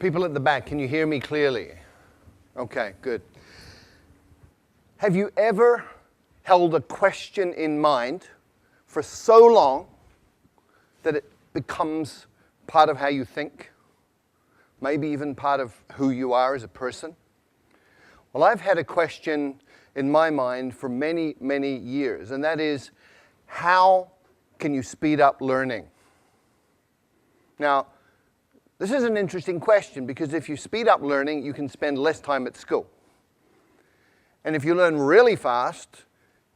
People at the back, can you hear me clearly? Okay, good. Have you ever held a question in mind for so long that it becomes part of how you think? Maybe even part of who you are as a person? Well, I've had a question in my mind for many, many years, and that is, how can you speed up learning? Now, this is an interesting question because if you speed up learning, you can spend less time at school. And if you learn really fast,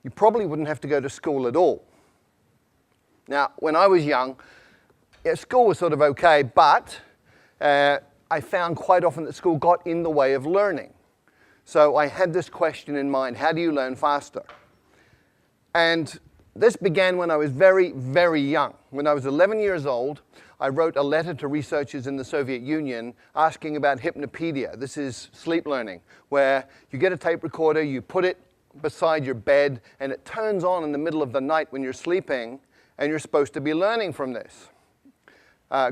you probably wouldn't have to go to school at all. Now, when I was young, school was sort of okay, but I found quite often that school got in the way of learning. So I had this question in mind: how do you learn faster? And this began when I was very, very young. When I was 11 years old, I wrote a letter to researchers in the Soviet Union asking about hypnopedia. This is sleep learning, where you get a tape recorder, you put it beside your bed, and it turns on in the middle of the night when you're sleeping, and you're supposed to be learning from this.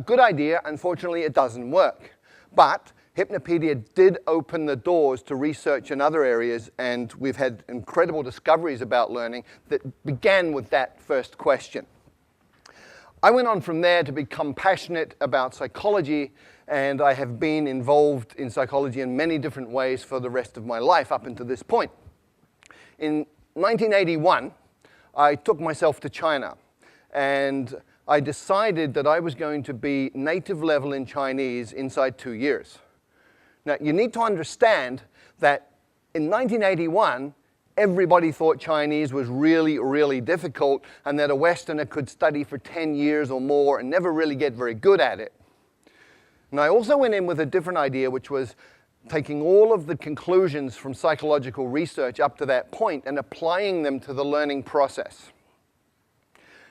Good idea. Unfortunately, it doesn't work. But hypnopedia did open the doors to research in other areas, and we've had incredible discoveries about learning that began with that first question. I went on from there to become passionate about psychology, and I have been involved in psychology in many different ways for the rest of my life up until this point. In 1981, I took myself to China, and I decided that I was going to be native level in Chinese inside 2 years. Now, you need to understand that in 1981, everybody thought Chinese was really, really difficult and that a Westerner could study for 10 years or more and never really get very good at it. And I also went in with a different idea, which was taking all of the conclusions from psychological research up to that point and applying them to the learning process.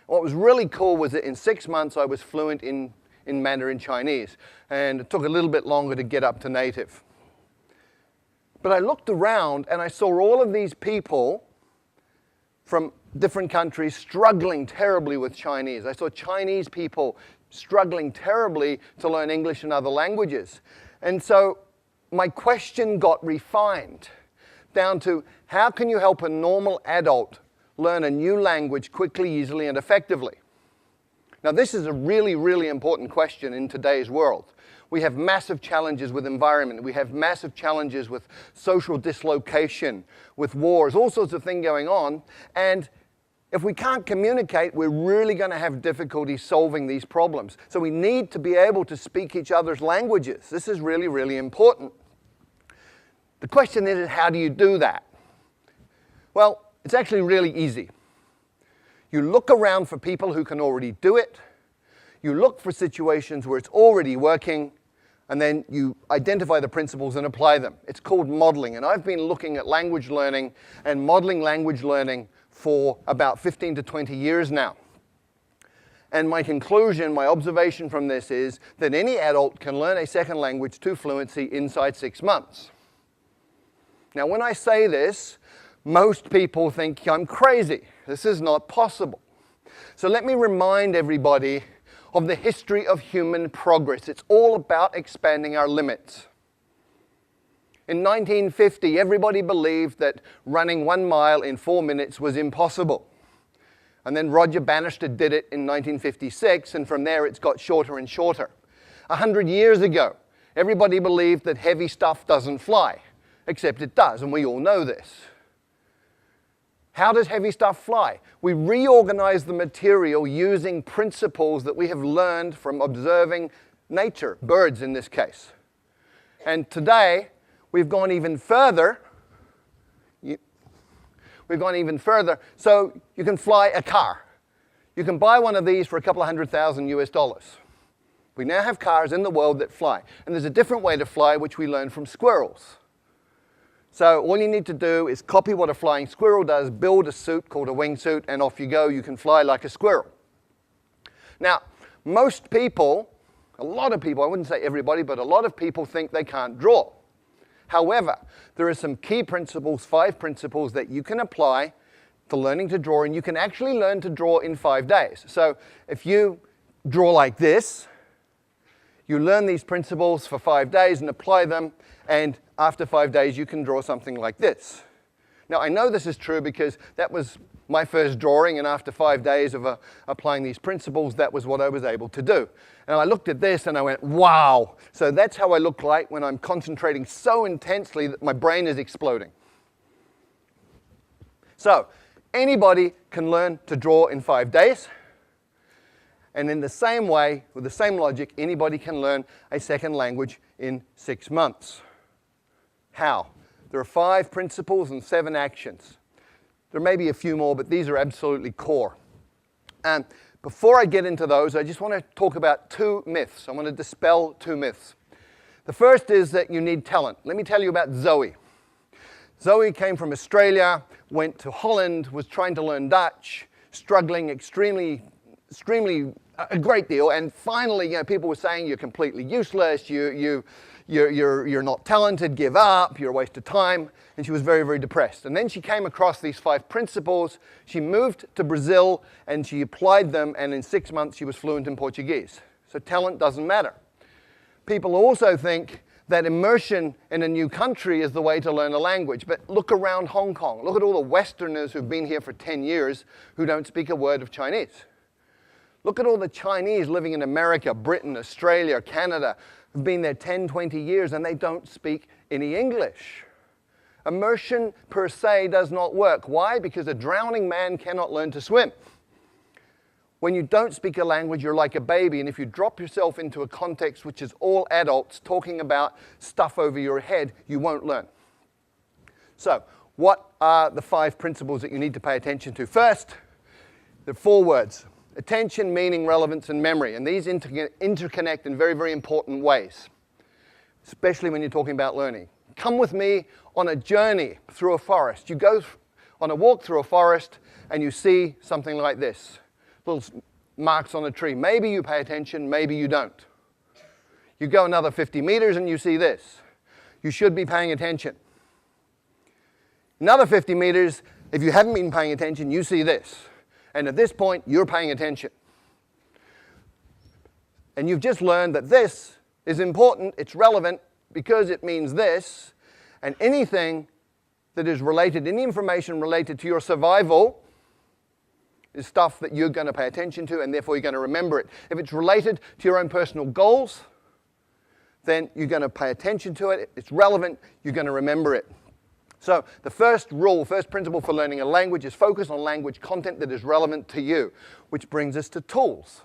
What was really cool was that in 6 months I was fluent in Mandarin Chinese, and it took a little bit longer to get up to native. But I looked around and I saw all of these people from different countries struggling terribly with Chinese. I saw Chinese people struggling terribly to learn English and other languages. And so my question got refined down to, how can you help a normal adult learn a new language quickly, easily, and effectively? Now, this is a really, really important question in today's world. We have massive challenges with environment. We have massive challenges with social dislocation, with wars, all sorts of things going on. And if we can't communicate, we're really going to have difficulty solving these problems. So we need to be able to speak each other's languages. This is really, really important. The question is, how do you do that? Well, it's actually really easy. You look around for people who can already do it. You look for situations where it's already working, and then you identify the principles and apply them. It's called modeling, and I've been looking at language learning and modeling language learning for about 15 to 20 years now. And my conclusion, my observation from this is that any adult can learn a second language to fluency inside 6 months. Now, when I say this, most people think I'm crazy. This is not possible. So let me remind everybody of the history of human progress. It's all about expanding our limits. In 1950, everybody believed that running 1 mile in 4 minutes was impossible. And then Roger Bannister did it in 1956, and from there it's got shorter and shorter. 100 years ago, everybody believed that heavy stuff doesn't fly, except it does, and we all know this. How does heavy stuff fly? We reorganize the material using principles that we have learned from observing nature, birds in this case. And today, we've gone even further. So you can fly a car. You can buy one of these for a couple of $100,000 US. We now have cars in the world that fly. And there's a different way to fly, which we learned from squirrels. So all you need to do is copy what a flying squirrel does, build a suit called a wingsuit, and off you go. You can fly like a squirrel. Now, most people, a lot of people, I wouldn't say everybody, but a lot of people think they can't draw. However, there are some key principles, 5 principles that you can apply to learning to draw, and you can actually learn to draw in 5 days. So if you draw like this, You learn these principles for 5 days and apply them, and after 5 days you can draw something like this. Now I know this is true because that was my first drawing, and after 5 days of applying these principles, that was what I was able to do. And I looked at this and I went, wow! So that's how I look like when I'm concentrating so intensely that my brain is exploding. So anybody can learn to draw in 5 days. And in the same way, with the same logic, anybody can learn a second language in 6 months. How? There are 5 principles and 7 actions. There may be a few more, but these are absolutely core. And before I get into those, I just want to talk about 2 myths. I want to dispel 2 myths. The first is that you need talent. Let me tell you about Zoe. Zoe came from Australia, went to Holland, was trying to learn Dutch, struggling extremely a great deal, and finally, people were saying you're completely useless, you're not talented, give up, you're a waste of time, and she was very, very depressed. And then she came across these 5 principles. She moved to Brazil and she applied them, and in 6 months she was fluent in Portuguese. So talent doesn't matter. People also think that immersion in a new country is the way to learn a language, but look around Hong Kong. Look at all the Westerners who've been here for 10 years who don't speak a word of Chinese. Look at all the Chinese living in America, Britain, Australia, Canada, who've been there 10, 20 years, and they don't speak any English. Immersion per se does not work. Why? Because a drowning man cannot learn to swim. When you don't speak a language, you're like a baby, and if you drop yourself into a context which is all adults talking about stuff over your head, you won't learn. So, what are the 5 principles that you need to pay attention to? First, there are 4 words. Attention, meaning, relevance, and memory. And these interconnect in very, very important ways, especially when you're talking about learning. Come with me on a journey through a forest. You go on a walk through a forest and you see something like this. Little marks on a tree. Maybe you pay attention, maybe you don't. You go another 50 meters and you see this. You should be paying attention. Another 50 meters, if you haven't been paying attention, you see this. And at this point, you're paying attention. And you've just learned that this is important, it's relevant, because it means this. And anything that is related, any information related to your survival, is stuff that you're going to pay attention to, and therefore you're going to remember it. If it's related to your own personal goals, then you're going to pay attention to it. It's relevant, you're going to remember it. So the first principle for learning a language is focus on language content that is relevant to you, which brings us to tools.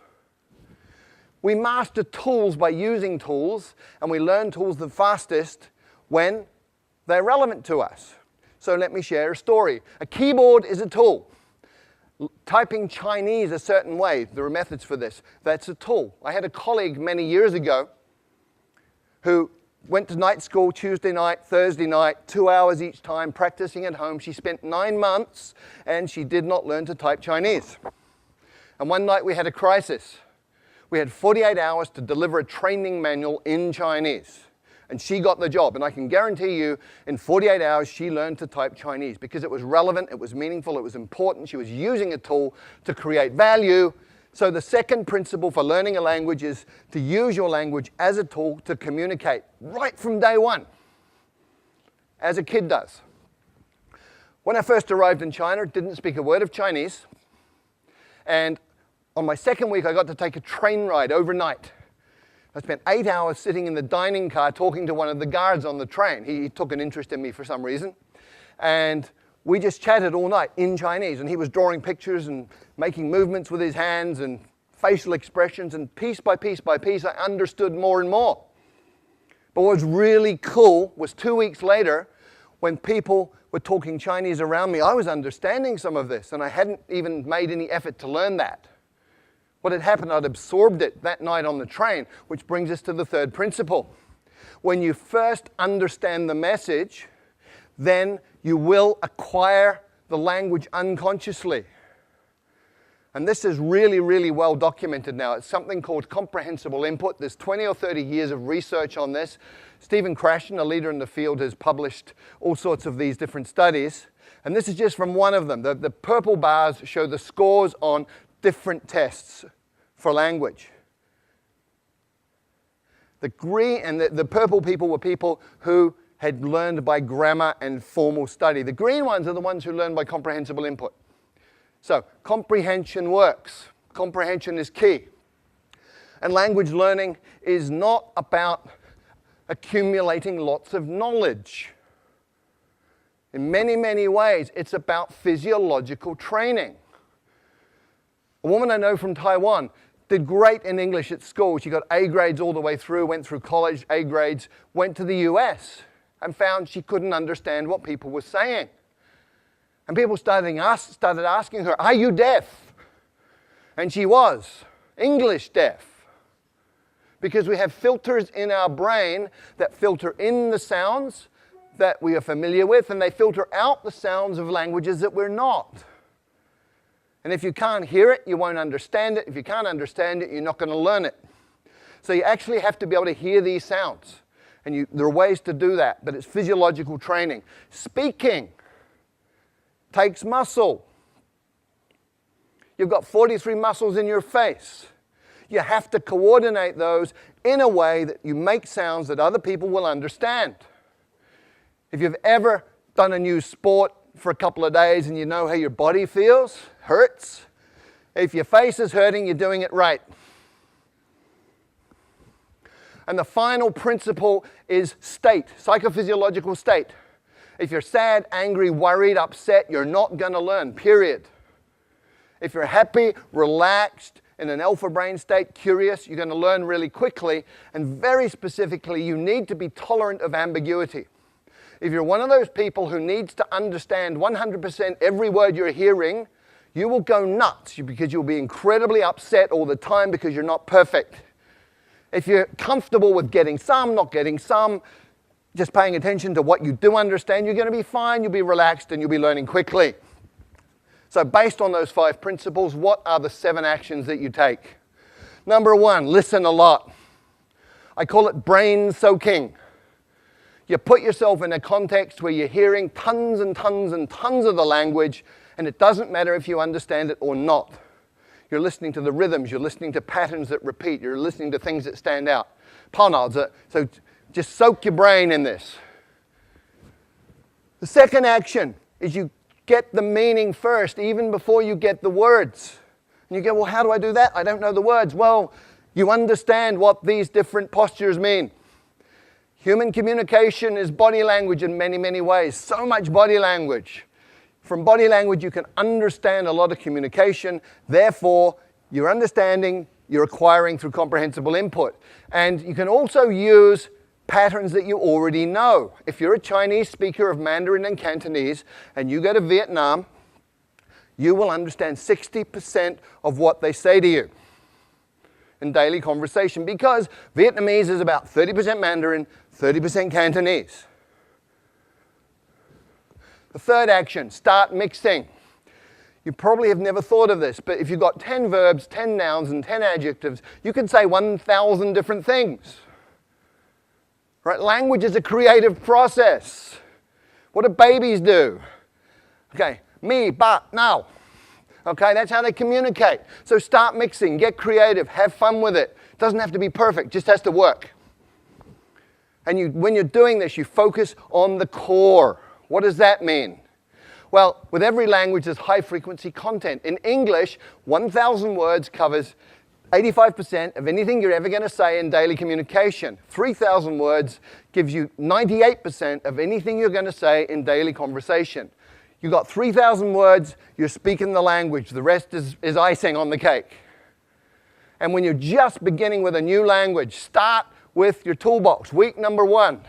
We master tools by using tools, and we learn tools the fastest when they're relevant to us. So let me share a story. A keyboard is a tool. Typing Chinese a certain way, there are methods for this. That's a tool. I had a colleague many years ago who went to night school Tuesday night, Thursday night, 2 hours each time, practicing at home. She spent 9 months, and she did not learn to type Chinese. And one night we had a crisis. We had 48 hours to deliver a training manual in Chinese. And she got the job. And I can guarantee you, in 48 hours, she learned to type Chinese because it was relevant, it was meaningful, it was important. She was using a tool to create value. So the second principle for learning a language is to use your language as a tool to communicate right from day one, as a kid does. When I first arrived in China, didn't speak a word of Chinese. And on my second week, I got to take a train ride overnight. I spent 8 hours sitting in the dining car talking to one of the guards on the train. He took an interest in me for some reason. And we just chatted all night in Chinese. And he was drawing pictures and making movements with his hands and facial expressions. And piece by piece by piece, I understood more and more. But what was really cool was 2 weeks later, when people were talking Chinese around me, I was understanding some of this. And I hadn't even made any effort to learn that. What had happened, I'd absorbed it that night on the train, which brings us to the third principle. When you first understand the message, then you will acquire the language unconsciously. And this is really, really well documented now. It's something called comprehensible input. There's 20 or 30 years of research on this. Stephen Krashen, a leader in the field, has published all sorts of these different studies. And this is just from one of them. The purple bars show the scores on different tests for language. The green and the purple people were people who had learned by grammar and formal study. The green ones are the ones who learn by comprehensible input. So comprehension works. Comprehension is key. And language learning is not about accumulating lots of knowledge. In many, many ways, it's about physiological training. A woman I know from Taiwan did great in English at school. She got A grades all the way through, went through college, A grades, went to the US and found she couldn't understand what people were saying. And people started asking her, "Are you deaf?" And she was English deaf. Because we have filters in our brain that filter in the sounds that we are familiar with, and they filter out the sounds of languages that we're not. And if you can't hear it, you won't understand it. If you can't understand it, you're not going to learn it. So you actually have to be able to hear these sounds. And there are ways to do that, but it's physiological training. Speaking takes muscle. You've got 43 muscles in your face. You have to coordinate those in a way that you make sounds that other people will understand. If you've ever done a new sport for a couple of days and you know how your body feels, hurts, if your face is hurting, you're doing it right. And the final principle is state, psychophysiological state. If you're sad, angry, worried, upset, you're not going to learn, period. If you're happy, relaxed, in an alpha brain state, curious, you're going to learn really quickly. And very specifically, you need to be tolerant of ambiguity. If you're one of those people who needs to understand 100% every word you're hearing, you will go nuts because you'll be incredibly upset all the time because you're not perfect. If you're comfortable with getting some, not getting some, just paying attention to what you do understand, you're going to be fine, you'll be relaxed, and you'll be learning quickly. So based on those 5 principles, what are the 7 actions that you take? Number 1, listen a lot. I call it brain soaking. You put yourself in a context where you're hearing tons and tons and tons of the language, and it doesn't matter if you understand it or not. You're listening to the rhythms, you're listening to patterns that repeat, you're listening to things that stand out. So just soak your brain in this. The second action is you get the meaning first, even before you get the words. And you go, well, how do I do that? I don't know the words. Well, you understand what these different postures mean. Human communication is body language in many, many ways. So much body language. From body language, you can understand a lot of communication. Therefore, you're understanding, you're acquiring through comprehensible input. And you can also use patterns that you already know. If you're a Chinese speaker of Mandarin and Cantonese and you go to Vietnam, you will understand 60% of what they say to you in daily conversation because Vietnamese is about 30% Mandarin, 30% Cantonese. The third action, start mixing. You probably have never thought of this, but if you've got 10 verbs, 10 nouns, and 10 adjectives, you can say 1,000 different things. Right? Language is a creative process. What do babies do? Okay, me, but, now. Okay, that's how they communicate. So start mixing, get creative, have fun with it. It doesn't have to be perfect, just has to work. And when you're doing this, you focus on the core. What does that mean? Well, with every language, there's high-frequency content. In English, 1,000 words covers 85% of anything you're ever going to say in daily communication. 3,000 words gives you 98% of anything you're going to say in daily conversation. You've got 3,000 words, you're speaking the language. The rest is icing on the cake. And when you're just beginning with a new language, start with your toolbox. Week number 1.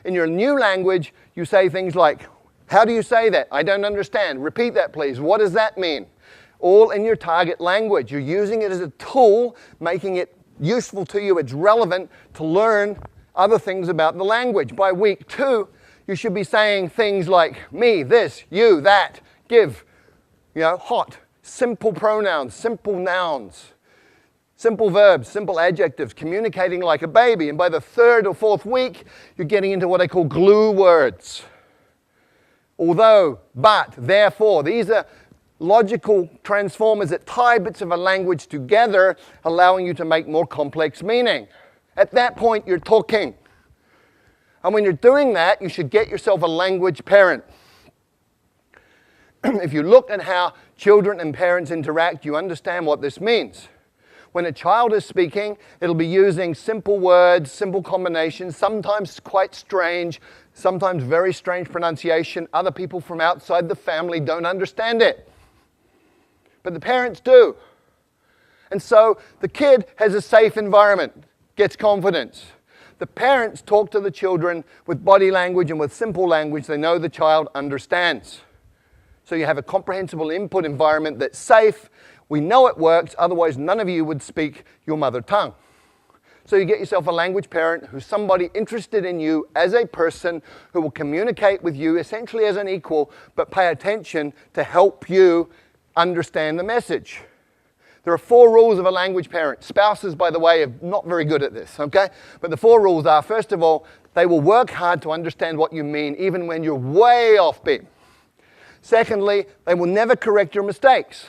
In your new language, you say things like, how do you say that? I don't understand. Repeat that, please. What does that mean? All in your target language. You're using it as a tool, making it useful to you. It's relevant to learn other things about the language. By week 2, you should be saying things like me, this, you, that, give, hot, simple pronouns, simple nouns, simple verbs, simple adjectives, communicating like a baby. And by the 3rd or 4th week, you're getting into what I call glue words. Although, but, therefore, these are logical transformers that tie bits of a language together, allowing you to make more complex meaning. At that point, you're talking. And when you're doing that, you should get yourself a language parent. If you look at how children and parents interact, you understand what this means. When a child is speaking, it'll be using simple words, simple combinations, sometimes quite strange, sometimes very strange pronunciation. Other people from outside the family don't understand it. But the parents do. And so the kid has a safe environment, gets confidence. The parents talk to the children with body language and with simple language they know the child understands. So you have a comprehensible input environment that's safe. We know it works, otherwise none of you would speak your mother tongue. So you get yourself a language parent who's somebody interested in you as a person who will communicate with you essentially as an equal, but pay attention to help you understand the message. There are 4 rules of a language parent. Spouses, by the way, are not very good at this, okay? But the 4 rules are, first of all, they will work hard to understand what you mean, even when you're way off beat. Secondly, they will never correct your mistakes.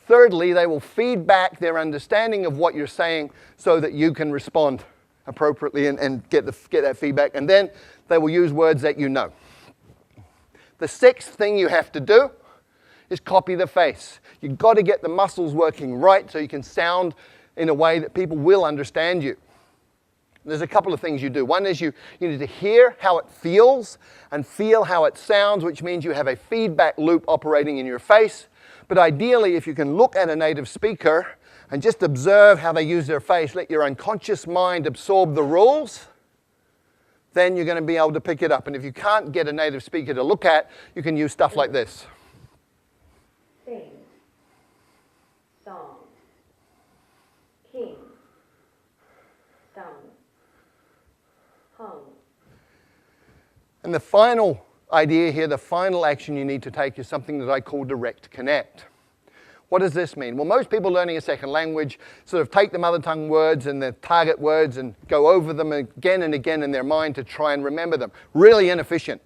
Thirdly, they will feed back their understanding of what you're saying so that you can respond appropriately and get that feedback. And then they will use words that you know. The 6th thing you have to do is copy the face. You've got to get the muscles working right so you can sound in a way that people will understand you. There's a couple of things you do. One is you need to hear how it feels and feel how it sounds, which means you have a feedback loop operating in your face. But ideally, if you can look at a native speaker and just observe how they use their face, let your unconscious mind absorb the rules, then you're going to be able to pick it up. And if you can't get a native speaker to look at, you can use stuff like this. Sing, song, king, sung, hung. And the final idea here, the final action you need to take is something that I call direct connect. What does this mean? Well, most people learning a second language sort of take the mother tongue words and the target words and go over them again and again in their mind to try and remember them. Really inefficient.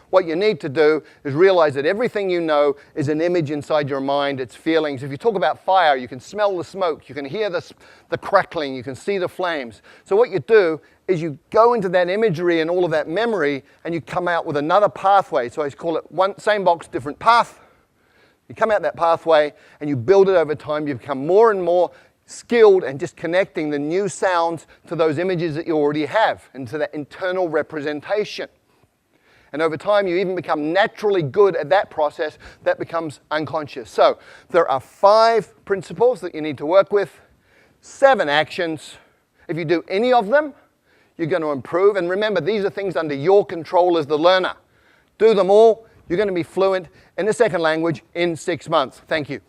What you need to do is realize that everything you know is an image inside your mind, it's feelings. If you talk about fire, you can smell the smoke, you can hear the crackling, you can see the flames. So what you do is you go into that imagery and all of that memory and you come out with another pathway. So I call it same box, different path. You come out that pathway and you build it over time. You become more and more skilled and just connecting the new sounds to those images that you already have and to that internal representation. And over time, you even become naturally good at that process. That becomes unconscious. So there are 5 principles that you need to work with, 7 actions. If you do any of them, you're going to improve. And remember, these are things under your control as the learner. Do them all. You're going to be fluent in a second language in 6 months. Thank you.